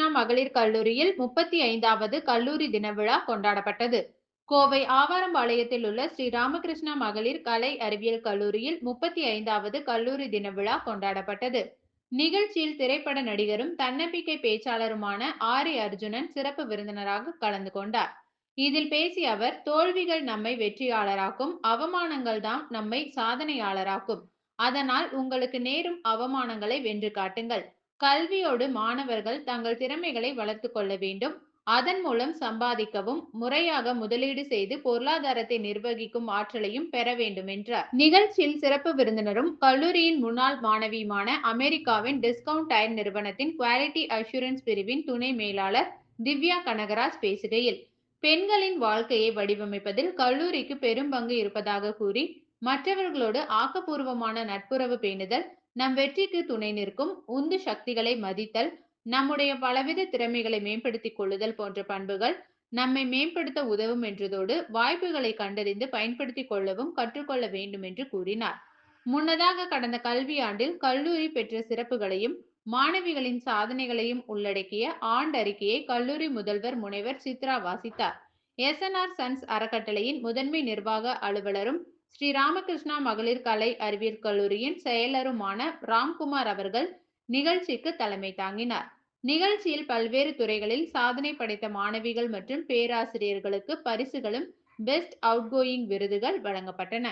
மகளிர் கல்லூரியில் 35வது கல்லூரி தின விழா கொண்டாடப்பட்டது. கோவை ஆவாரம்பாளையத்தில் உள்ள ஸ்ரீ ராமகிருஷ்ணா மகளிர் கலை அறிவியல் கல்லூரியில் 35வது கல்லூரி தின விழா கொண்டாடப்பட்டது. நிகழ்ச்சியில் திரைப்பட நடிகரும் தன்னம்பிக்கை பேச்சாளருமான ஆரி அர்ஜுனன் சிறப்பு விருந்தினராக கலந்து கொண்டார். இதில் பேசிய அவர், தோல்விகள் நம்மை வெற்றியாளராக்கும், அவமானங்கள் தான் நம்மை சாதனையாளராக்கும். அதனால் உங்களுக்கு நேரும் அவமானங்களை வென்று காட்டுங்கள். கல்வியோடு மாணவர்கள் தங்கள் திறமைகளை வளர்த்துக் கொள்ள வேண்டும். அதன் மூலம் சம்பாதிக்கவும், முறையாக முதலீடு செய்து பொருளாதாரத்தை நிர்வகிக்கும் ஆற்றலையும் பெற வேண்டும் என்றார். நிகழ்ச்சியில் சிறப்பு விருந்தினரும், கல்லூரியின் முன்னாள் மாணவியுமான அமெரிக்காவின் டிஸ்கவுண்ட் டயர் நிறுவனத்தின் குவாலிட்டி அஷ்யூரன்ஸ் பிரிவின் துணை மேலாளர் திவ்யா கனகராஜ் பேசுகையில், பெண்களின் வாழ்க்கையை வடிவமைப்பதில் கல்லூரிக்கு பெரும் பங்கு இருப்பதாக கூறி, மற்றவர்களோடு ஆக்கப்பூர்வமான நட்புறவு பேணுதல், நம் வெற்றிக்கு துணை நிற்கும் உந்து சக்திகளை மதித்தல், நம்முடைய பலவித திறமைகளை மேம்படுத்திக் கொள்ளுதல் போன்ற பண்புகள் நம்மை மேம்படுத்த உதவும் என்றதோடு, வாய்ப்புகளை கண்டறிந்து பயன்படுத்திக் கொள்ளவும் கற்றுக்கொள்ள வேண்டும் என்று கூறினார். முன்னதாக கடந்த கல்வியாண்டில் கல்லூரி பெற்ற சிறப்புகளையும், மாணவிகளின் சாதனைகளையும் உள்ளடக்கிய ஆண்டறிக்கையை கல்லூரி முதல்வர் முனைவர் சித்ரா வாசித்தார். எஸ்.என்.ஆர். சன்ஸ் அறக்கட்டளையின் முதன்மை நிர்வாக அலுவலரும், ஸ்ரீ ராமகிருஷ்ணா மகளிர் கலை அறிவியல் கல்லூரியின் செயலருமான ராம்குமார் அவர்கள் நிகழ்ச்சிக்கு தலைமை தாங்கினார். நிகழ்ச்சியில் பல்வேறு துறைகளில் சாதனை படைத்த மாணவிகள் மற்றும் பேராசிரியர்களுக்கு பரிசுகளும், பெஸ்ட் அவுட்கோயிங் விருதுகள் வழங்கப்பட்டன.